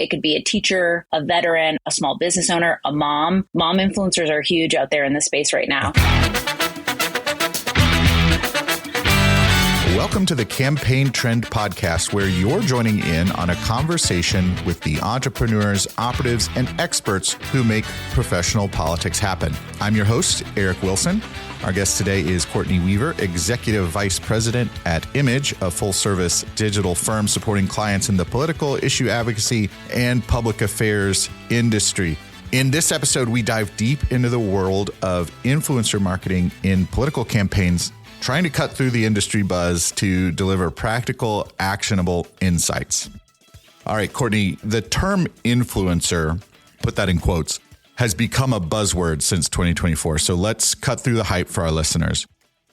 it could be a teacher, a veteran, a small business owner, a mom. Mom influencers are huge out there in this space right now. Welcome to the Campaign Trend Podcast, where you're joining in on a conversation with the entrepreneurs, operatives, and experts who make professional politics happen. I'm your host, Eric Wilson. Our guest today is Courtney Weaver, Executive Vice President at IMGE, a full-service digital firm supporting clients in the political, issue advocacy, and public affairs industry. In this episode, we dive deep into the world of influencer marketing in political campaigns, trying to cut through the industry buzz to deliver practical, actionable insights. All right, Courtney, the term influencer, put that in quotes, has become a buzzword since 2024. So let's cut through the hype for our listeners.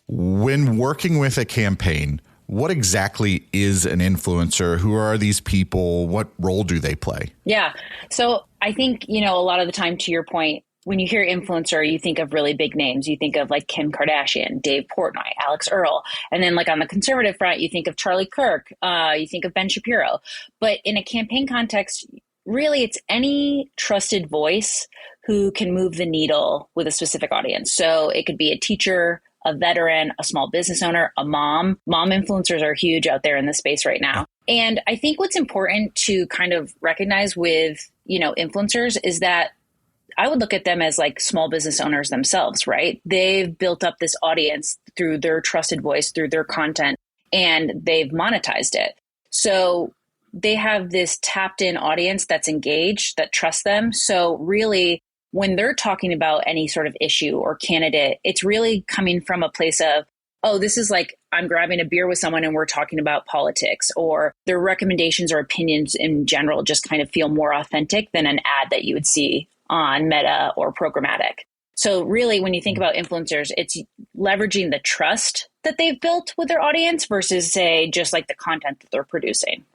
When working with a campaign, what exactly is an influencer? Who are these people? What role do they play? Yeah. So I think, a lot of the time, to your point, when you hear influencer, you think of really big names. You think of like Kim Kardashian, Dave Portnoy, Alex Earl. And then like on the conservative front, you think of Charlie Kirk, you think of Ben Shapiro. But in a campaign context, really it's any trusted voice who can move the needle with a specific audience. So it could be a teacher, a veteran, a small business owner, a mom. Mom influencers are huge out there in this space right now. And I think what's important to kind of recognize with, influencers is that I would look at them as like small business owners themselves, right? They've built up this audience through their trusted voice, through their content, and they've monetized it. So they have this tapped in audience that's engaged, that trusts them. So really, when they're talking about any sort of issue or candidate, it's really coming from a place of, oh, this is like I'm grabbing a beer with someone and we're talking about politics, or their recommendations or opinions in general just kind of feel more authentic than an ad that you would see on Meta or programmatic. So really, when you think about influencers, it's leveraging the trust that they've built with their audience versus, say, just like the content that they're producing.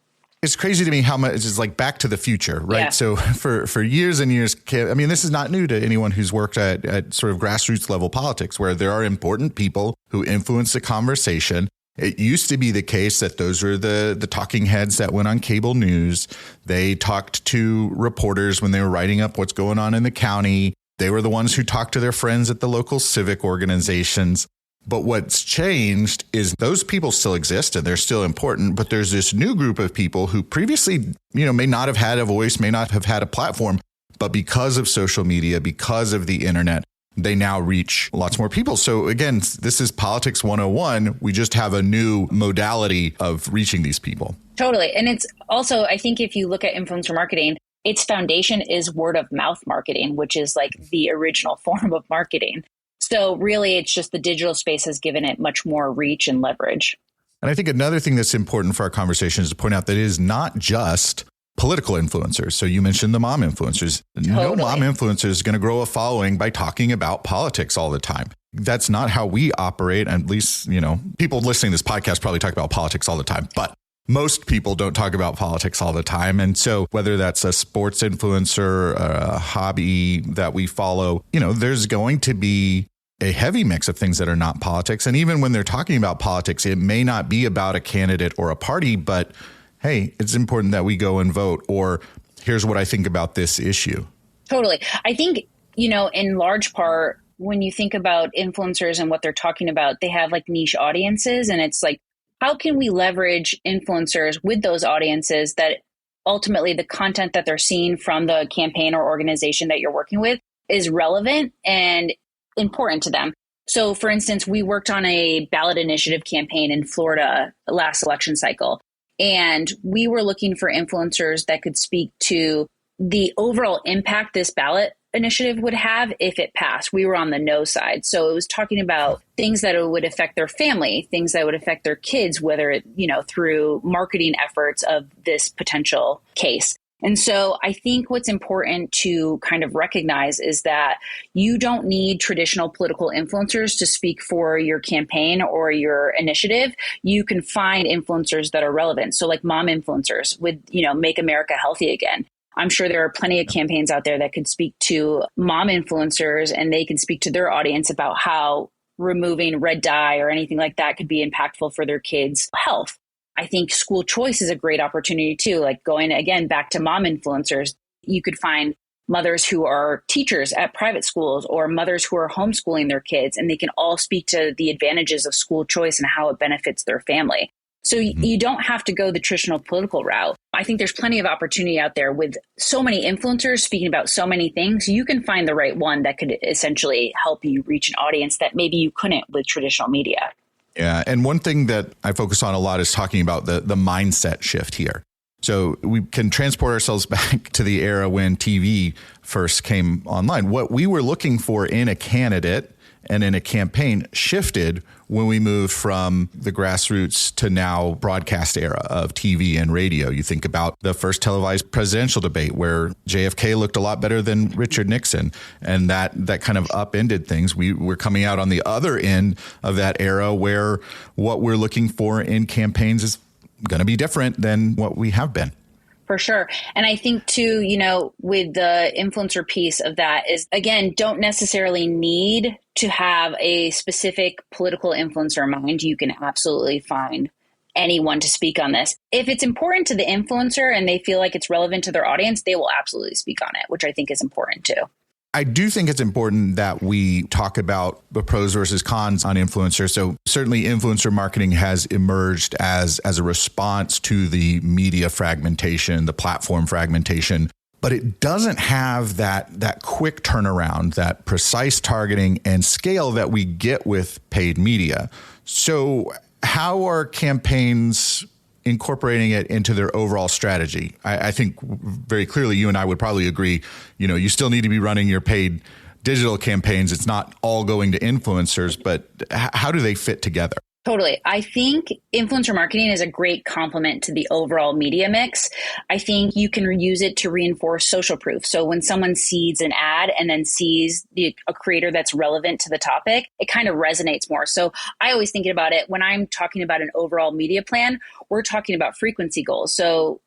It's crazy to me how much it's like Back to the Future, right? Yeah. So for years and years, I mean, this is not new to anyone who's worked at sort of grassroots level politics, where there are important people who influence the conversation. It used to be the case that those were the talking heads that went on cable news. They talked to reporters when they were writing up what's going on in the county. They were the ones who talked to their friends at the local civic organizations. But what's changed is those people still exist and they're still important. But there's this new group of people who previously, may not have had a voice, may not have had a platform. But because of social media, because of the internet, they now reach lots more people. So again, this is Politics 101. We just have a new modality of reaching these people. Totally. And it's also, I think if you look at influencer marketing, its foundation is word of mouth marketing, which is like the original form of marketing. So really, it's just the digital space has given it much more reach and leverage. And I think another thing that's important for our conversation is to point out that it is not just political influencers. So you mentioned the mom influencers. Totally. No mom influencer is going to grow a following by talking about politics all the time. That's not how we operate. At least, people listening to this podcast probably talk about politics all the time, but most people don't talk about politics all the time. And so whether that's a sports influencer, a hobby that we follow, there's going to be a heavy mix of things that are not politics. And even when they're talking about politics, it may not be about a candidate or a party, but hey, it's important that we go and vote, or here's what I think about this issue. Totally. I think, in large part, when you think about influencers and what they're talking about, they have like niche audiences. And it's like, how can we leverage influencers with those audiences that ultimately the content that they're seeing from the campaign or organization that you're working with is relevant and important to them? So for instance, we worked on a ballot initiative campaign in Florida last election cycle. And we were looking for influencers that could speak to the overall impact this ballot initiative would have if it passed. We were on the no side. So it was talking about things that would affect their family, things that would affect their kids, whether it, through marketing efforts of this potential case. And so I think what's important to kind of recognize is that you don't need traditional political influencers to speak for your campaign or your initiative. You can find influencers that are relevant. So like mom influencers with, Make America Healthy Again. I'm sure there are plenty of campaigns out there that could speak to mom influencers and they can speak to their audience about how removing red dye or anything like that could be impactful for their kids' health. I think school choice is a great opportunity too. Like going again back to mom influencers, you could find mothers who are teachers at private schools or mothers who are homeschooling their kids, and they can all speak to the advantages of school choice and how it benefits their family. So you don't have to go the traditional political route. I think there's plenty of opportunity out there with so many influencers speaking about so many things. You can find the right one that could essentially help you reach an audience that maybe you couldn't with traditional media. Yeah. And one thing that I focus on a lot is talking about the mindset shift here. So we can transport ourselves back to the era when TV first came online. What we were looking for in a candidate and in a campaign shifted when we moved from the grassroots to now broadcast era of TV and radio. You think about the first televised presidential debate where JFK looked a lot better than Richard Nixon, and that kind of upended things. We're coming out on the other end of that era where what we're looking for in campaigns is going to be different than what we have been. For sure. And I think too, with the influencer piece of that is, again, don't necessarily need to have a specific political influencer in mind. You can absolutely find anyone to speak on this. If it's important to the influencer and they feel like it's relevant to their audience, they will absolutely speak on it, which I think is important too. I do think it's important that we talk about the pros versus cons on influencers. So certainly influencer marketing has emerged as a response to the media fragmentation, the platform fragmentation, but it doesn't have that quick turnaround, that precise targeting and scale that we get with paid media. So how are campaigns incorporating it into their overall strategy? I think very clearly you and I would probably agree, you still need to be running your paid digital campaigns. It's not all going to influencers, but how do they fit together? Totally. I think influencer marketing is a great complement to the overall media mix. I think you can use it to reinforce social proof. So when someone sees an ad and then sees a creator that's relevant to the topic, it kind of resonates more. So I always think about it when I'm talking about an overall media plan, we're talking about frequency goals. So,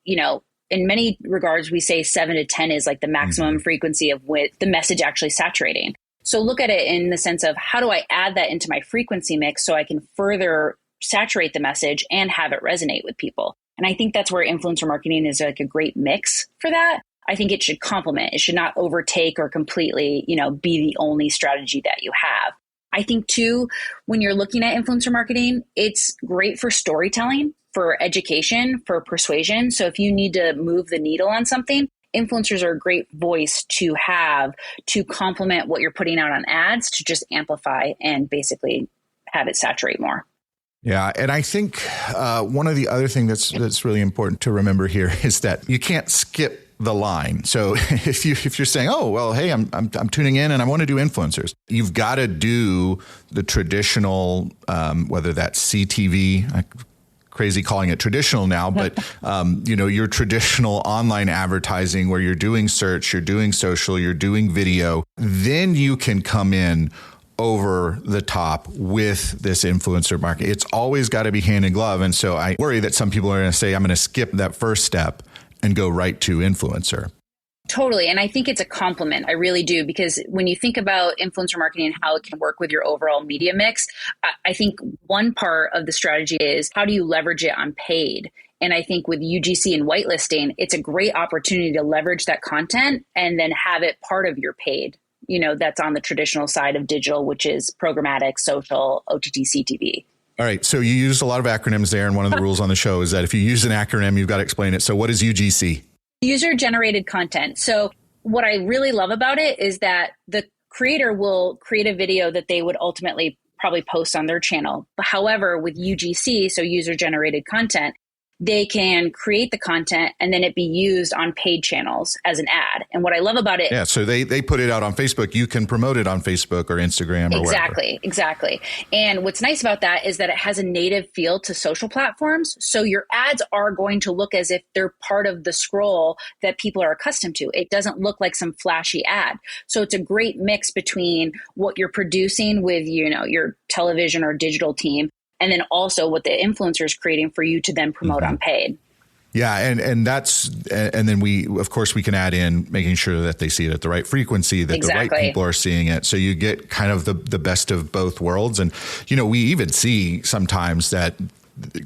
in many regards, we say 7 to 10 is like the maximum frequency of with the message actually saturating. So look at it in the sense of how do I add that into my frequency mix so I can further saturate the message and have it resonate with people. And I think that's where influencer marketing is like a great mix for that. I think it should complement. It should not overtake or completely, be the only strategy that you have. I think too, when you're looking at influencer marketing, it's great for storytelling, for education, for persuasion. So if you need to move the needle on something, influencers are a great voice to have to complement what you're putting out on ads to just amplify and basically have it saturate more. Yeah. And I think one of the other things that's really important to remember here is that you can't skip the line. So if you're saying, oh, well, hey, I'm tuning in and I want to do influencers, you've got to do the traditional, whether that's CTV, crazy calling it traditional now, but your traditional online advertising where you're doing search, you're doing social, you're doing video, then you can come in over the top with this influencer market. It's always got to be hand in glove. And so I worry that some people are going to say, I'm going to skip that first step and go right to influencer. Totally. And I think it's a compliment. I really do. Because when you think about influencer marketing and how it can work with your overall media mix, I think one part of the strategy is how do you leverage it on paid? And I think with UGC and whitelisting, it's a great opportunity to leverage that content and then have it part of your paid, that's on the traditional side of digital, which is programmatic, social, OTT, CTV. All right. So you used a lot of acronyms there. And one of the rules on the show is that if you use an acronym, you've got to explain it. So what is UGC? User-generated content. So what I really love about it is that the creator will create a video that they would ultimately probably post on their channel. But however, with UGC, so user-generated content, they can create the content and then it be used on paid channels as an ad. And what I love about it. Yeah. So they put it out on Facebook. You can promote it on Facebook or Instagram or wherever. Exactly. And what's nice about that is that it has a native feel to social platforms. So your ads are going to look as if they're part of the scroll that people are accustomed to. It doesn't look like some flashy ad. So it's a great mix between what you're producing with, your television or digital team, and then also what the influencer is creating for you to then promote on paid. Yeah. And then we can add in making sure that they see it at the right frequency, that the right people are seeing it. So you get kind of the best of both worlds. And, we even see sometimes that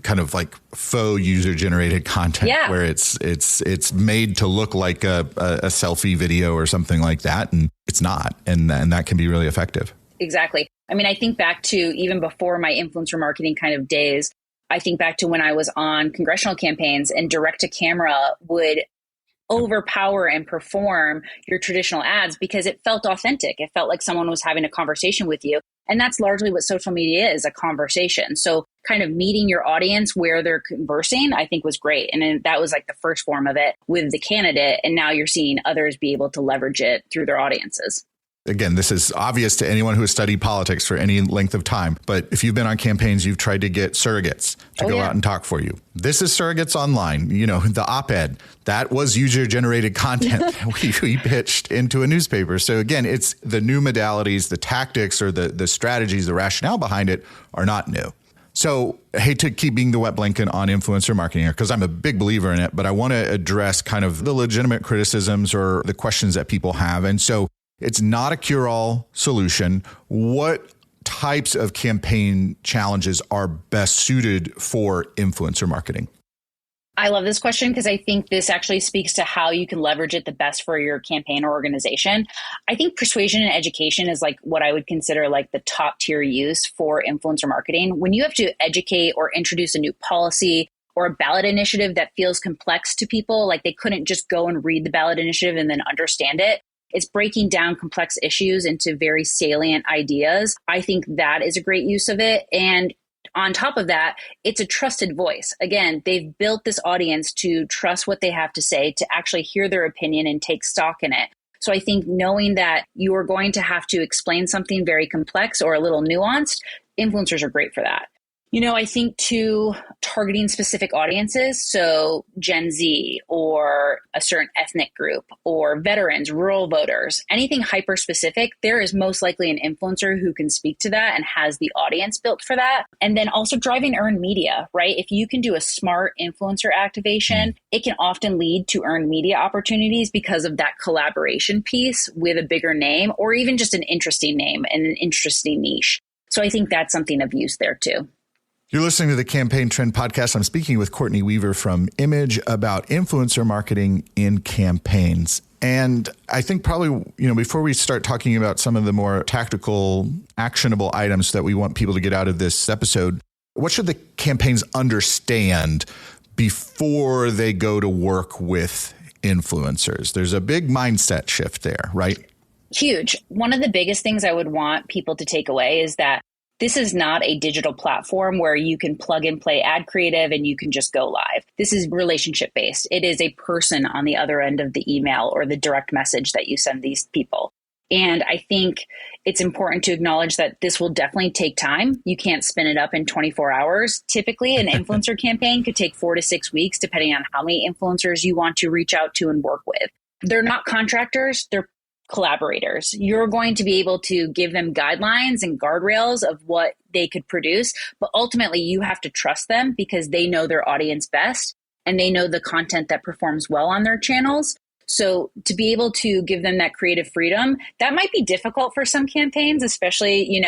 kind of like faux user generated content where it's made to look like a selfie video or something like that. And it's not. And that can be really effective. Exactly. I mean, I think back to even before my influencer marketing kind of days, I think back to when I was on congressional campaigns and direct to camera would overpower and perform your traditional ads because it felt authentic. It felt like someone was having a conversation with you. And that's largely what social media is, a conversation. So kind of meeting your audience where they're conversing, I think was great. And then that was like the first form of it with the candidate. And now you're seeing others be able to leverage it through their audiences. Again, this is obvious to anyone who has studied politics for any length of time. But if you've been on campaigns, you've tried to get surrogates to go out and talk for you. This is surrogates online. You know, the op-ed, that was user-generated content that we pitched into a newspaper. So again, it's the new modalities, the tactics or the strategies, the rationale behind it are not new. So I hate to keep being the wet blanket on influencer marketing here because I'm a big believer in it, but I want to address kind of the legitimate criticisms or the questions that people have. And so it's not a cure-all solution. What types of campaign challenges are best suited for influencer marketing? I love this question because I think this actually speaks to how you can leverage it the best for your campaign or organization. I think persuasion and education is like what I would consider like the top tier use for influencer marketing. When you have to educate or introduce a new policy or a ballot initiative that feels complex to people, like they couldn't just go and read the ballot initiative and then understand it. It's breaking down complex issues into very salient ideas. I think that is a great use of it. And on top of that, it's a trusted voice. Again, they've built this audience to trust what they have to say, to actually hear their opinion and take stock in it. So I think knowing that you are going to have to explain something very complex or a little nuanced, influencers are great for that. You know, I think too, targeting specific audiences, so Gen Z or a certain ethnic group or veterans, rural voters, anything hyper specific, there is most likely an influencer who can speak to that and has the audience built for that. And then also driving earned media, right? If you can do a smart influencer activation, it can often lead to earned media opportunities because of that collaboration piece with a bigger name or even just an interesting name and an interesting niche. So I think that's something of use there too. You're listening to the Campaign Trend Podcast. I'm speaking with Courtney Weaver from IMGE about influencer marketing in campaigns. And I think probably, before we start talking about some of the more tactical, actionable items that we want people to get out of this episode, what should the campaigns understand before they go to work with influencers? There's a big mindset shift there, right? Huge. One of the biggest things I would want people to take away is that this is not a digital platform where you can plug and play ad creative and you can just go live. This is relationship based. It is a person on the other end of the email or the direct message that you send these people. And I think it's important to acknowledge that this will definitely take time. You can't spin it up in 24 hours. Typically, an influencer campaign could take 4 to 6 weeks, depending on how many influencers you want to reach out to and work with. They're not contractors. They're collaborators. You're going to be able to give them guidelines and guardrails of what they could produce, but ultimately you have to trust them because they know their audience best and they know the content that performs well on their channels. So to be able to give them that creative freedom, that might be difficult for some campaigns, especially,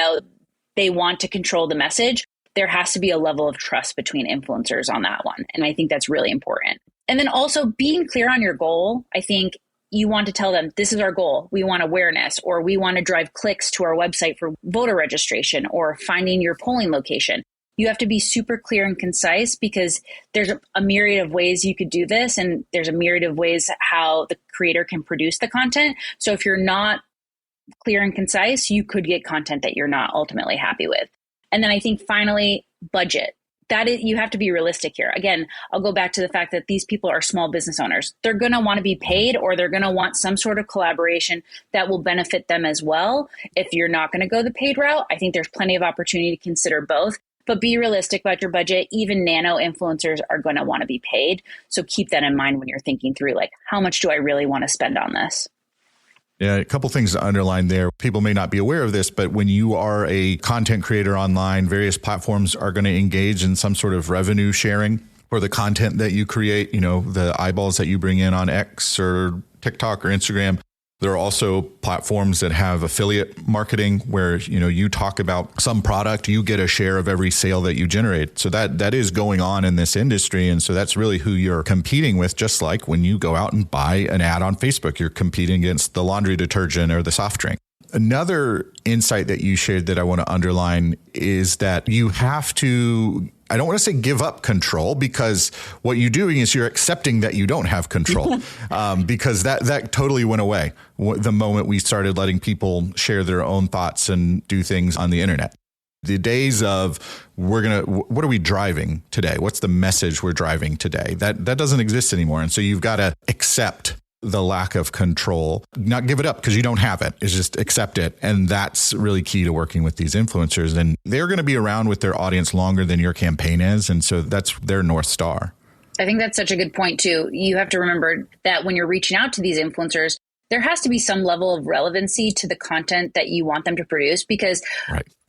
they want to control the message. There has to be a level of trust between influencers on that one. And I think that's really important. And then also being clear on your goal. I think you want to tell them, this is our goal. We want awareness, or we want to drive clicks to our website for voter registration or finding your polling location. You have to be super clear and concise because there's a myriad of ways you could do this. And there's a myriad of ways how the creator can produce the content. So if you're not clear and concise, you could get content that you're not ultimately happy with. And then I think finally, budget. That is, you have to be realistic here. Again, I'll go back to the fact that these people are small business owners. They're going to want to be paid or they're going to want some sort of collaboration that will benefit them as well. If you're not going to go the paid route, I think there's plenty of opportunity to consider both. But be realistic about your budget. Even nano influencers are going to want to be paid. So keep that in mind when you're thinking through, like, how much do I really want to spend on this? Yeah, a couple things to underline there. People may not be aware of this, but when you are a content creator online, various platforms are going to engage in some sort of revenue sharing for the content that you create, the eyeballs that you bring in on X or TikTok or Instagram. There are also platforms that have affiliate marketing where, you talk about some product, you get a share of every sale that you generate. So that is going on in this industry. And so that's really who you're competing with. Just like when you go out and buy an ad on Facebook, you're competing against the laundry detergent or the soft drink. Another insight that you shared that I want to underline is that you have to, I don't want to say give up control, because what you're doing is you're accepting that you don't have control, because that totally went away the moment we started letting people share their own thoughts and do things on the internet. The days of what are we driving today? What's the message we're driving today? That doesn't exist anymore. And so you've got to accept the lack of control, not give it up because you don't have it. It's just accept it. And that's really key to working with these influencers. And they're going to be around with their audience longer than your campaign is. And so that's their North Star. I think that's such a good point too. You have to remember that when you're reaching out to these influencers, there has to be some level of relevancy to the content that you want them to produce, because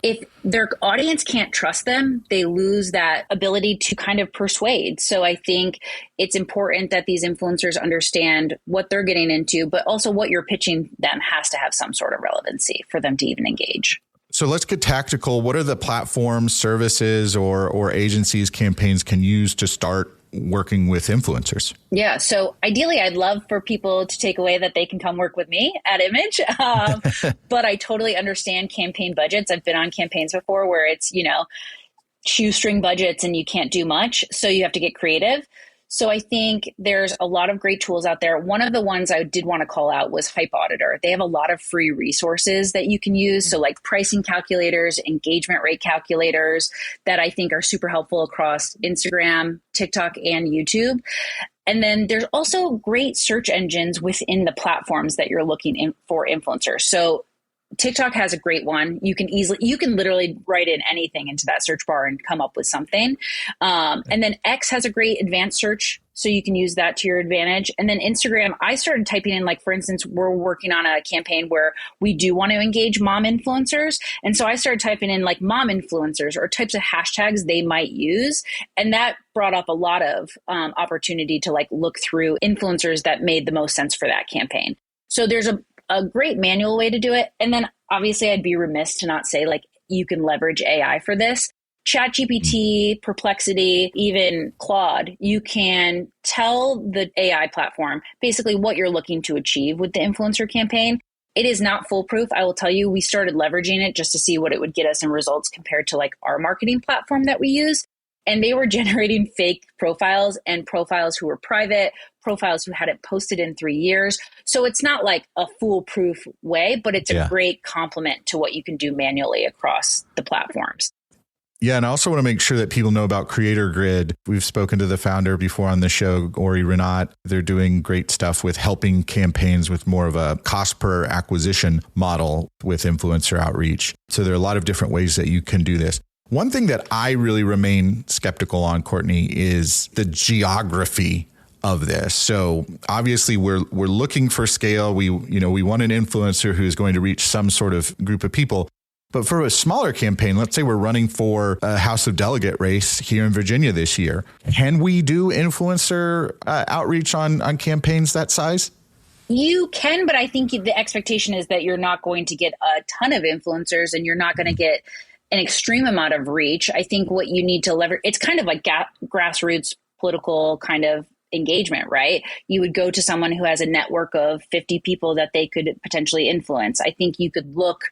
if their audience can't trust them, they lose that ability to kind of persuade. So I think it's important that these influencers understand what they're getting into, but also what you're pitching them has to have some sort of relevancy for them to even engage. So let's get tactical. What are the platforms, services, or agencies campaigns can use to start working with influencers? Yeah. So ideally, I'd love for people to take away that they can come work with me at IMGE. But I totally understand campaign budgets. I've been on campaigns before where it's, shoestring budgets and you can't do much. So you have to get creative. So I think there's a lot of great tools out there. One of the ones I did want to call out was Hype Auditor. They have a lot of free resources that you can use. So like pricing calculators, engagement rate calculators that I think are super helpful across Instagram, TikTok, and YouTube. And then there's also great search engines within the platforms that you're looking for influencers. So TikTok has a great one. You can literally write in anything into that search bar and come up with something. And then X has a great advanced search, so you can use that to your advantage. And then Instagram, I started typing in, like, for instance, we're working on a campaign where we do want to engage mom influencers. And so I started typing in like mom influencers or types of hashtags they might use. And that brought up a lot of opportunity to like look through influencers that made the most sense for that campaign. So there's a great manual way to do it. And then obviously I'd be remiss to not say, like, you can leverage AI for this. ChatGPT, Perplexity, even Claude, you can tell the AI platform basically what you're looking to achieve with the influencer campaign. It is not foolproof. I will tell you, we started leveraging it just to see what it would get us in results compared to like our marketing platform that we use. And they were generating fake profiles and profiles who were private, profiles who hadn't posted in 3 years. So it's not like a foolproof way, but it's a great complement to what you can do manually across the platforms. Yeah. And I also want to make sure that people know about Creator Grid. We've spoken to the founder before on the show, Ori Renat. They're doing great stuff with helping campaigns with more of a cost per acquisition model with influencer outreach. So there are a lot of different ways that you can do this. One thing that I really remain skeptical on, Courtney, is the geography of this. So obviously we're looking for scale. We want an influencer who's going to reach some sort of group of people. But for a smaller campaign, let's say we're running for a House of Delegate race here in Virginia this year. Can we do influencer outreach on campaigns that size? You can, but I think the expectation is that you're not going to get a ton of influencers and you're not going to get an extreme amount of reach. I think what you need to leverage, it's kind of like grassroots political kind of engagement, right? You would go to someone who has a network of 50 people that they could potentially influence. I think you could look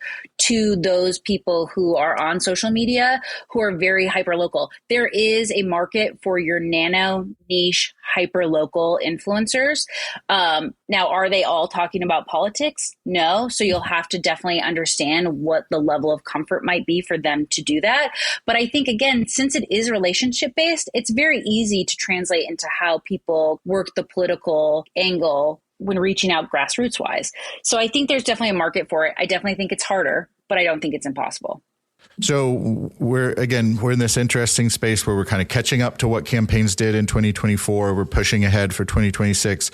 to those people who are on social media who are very hyper local. There is a market for your nano niche hyper local influencers. Now, are they all talking about politics? No. So you'll have to definitely understand what the level of comfort might be for them to do that. But I think, again, since it is relationship based, it's very easy to translate into how people work the political angle when reaching out grassroots wise. So I think there's definitely a market for it. I definitely think it's harder, but I don't think it's impossible. So we're in this interesting space where we're kind of catching up to what campaigns did in 2024. We're pushing ahead for 2026.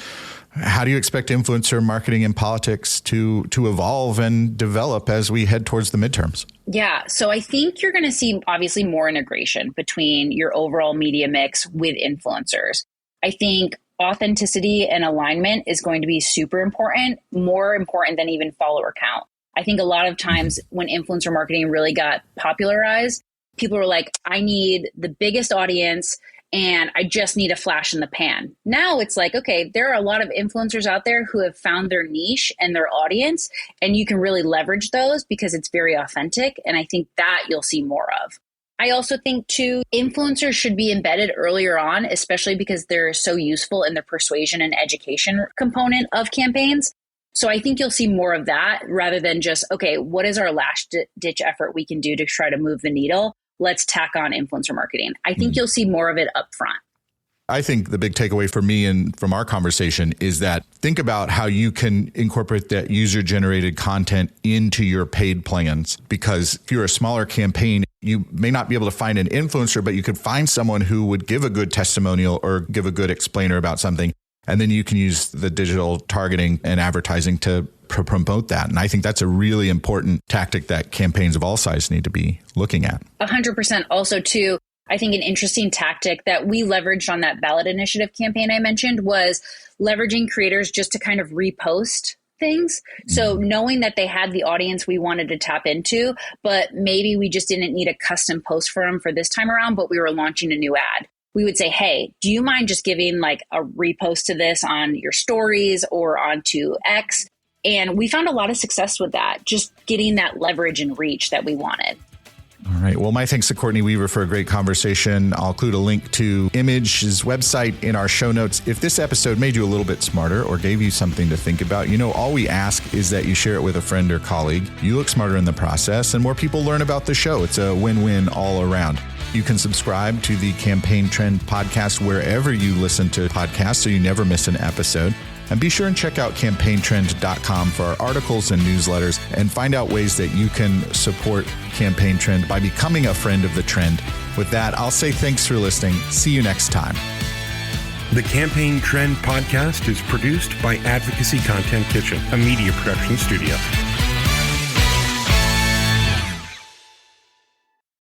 How do you expect influencer marketing and politics to evolve and develop as we head towards the midterms? Yeah. So I think you're going to see obviously more integration between your overall media mix with influencers. I think authenticity and alignment is going to be super important, more important than even follower count. I think a lot of times when influencer marketing really got popularized, people were like, I need the biggest audience and I just need a flash in the pan. Now it's like, okay, there are a lot of influencers out there who have found their niche and their audience, and you can really leverage those because it's very authentic. And I think that you'll see more of. I also think too, influencers should be embedded earlier on, especially because they're so useful in the persuasion and education component of campaigns. So I think you'll see more of that rather than just, okay, what is our last ditch effort we can do to try to move the needle? Let's tack on influencer marketing. I think you'll see more of it up front. I think the big takeaway for me and from our conversation is that think about how you can incorporate that user-generated content into your paid plans. Because if you're a smaller campaign, you may not be able to find an influencer, but you could find someone who would give a good testimonial or give a good explainer about something. And then you can use the digital targeting and advertising to promote that. And I think that's a really important tactic that campaigns of all sizes need to be looking at. 100%. Also, too, I think an interesting tactic that we leveraged on that ballot initiative campaign I mentioned was leveraging creators just to kind of repost things. So knowing that they had the audience we wanted to tap into, but maybe we just didn't need a custom post for them for this time around, but we were launching a new ad. We would say, hey, do you mind just giving like a repost to this on your stories or onto X? And we found a lot of success with that, just getting that leverage and reach that we wanted. All right. Well, my thanks to Courtney Weaver for a great conversation. I'll include a link to IMGE's website in our show notes. If this episode made you a little bit smarter or gave you something to think about, all we ask is that you share it with a friend or colleague. You look smarter in the process and more people learn about the show. It's a win-win all around. You can subscribe to the Campaign Trend podcast wherever you listen to podcasts so you never miss an episode. And be sure and check out campaigntrend.com for our articles and newsletters and find out ways that you can support Campaign Trend by becoming a friend of the trend. With that, I'll say thanks for listening. See you next time. The Campaign Trend podcast is produced by Advocacy Content Kitchen, a media production studio.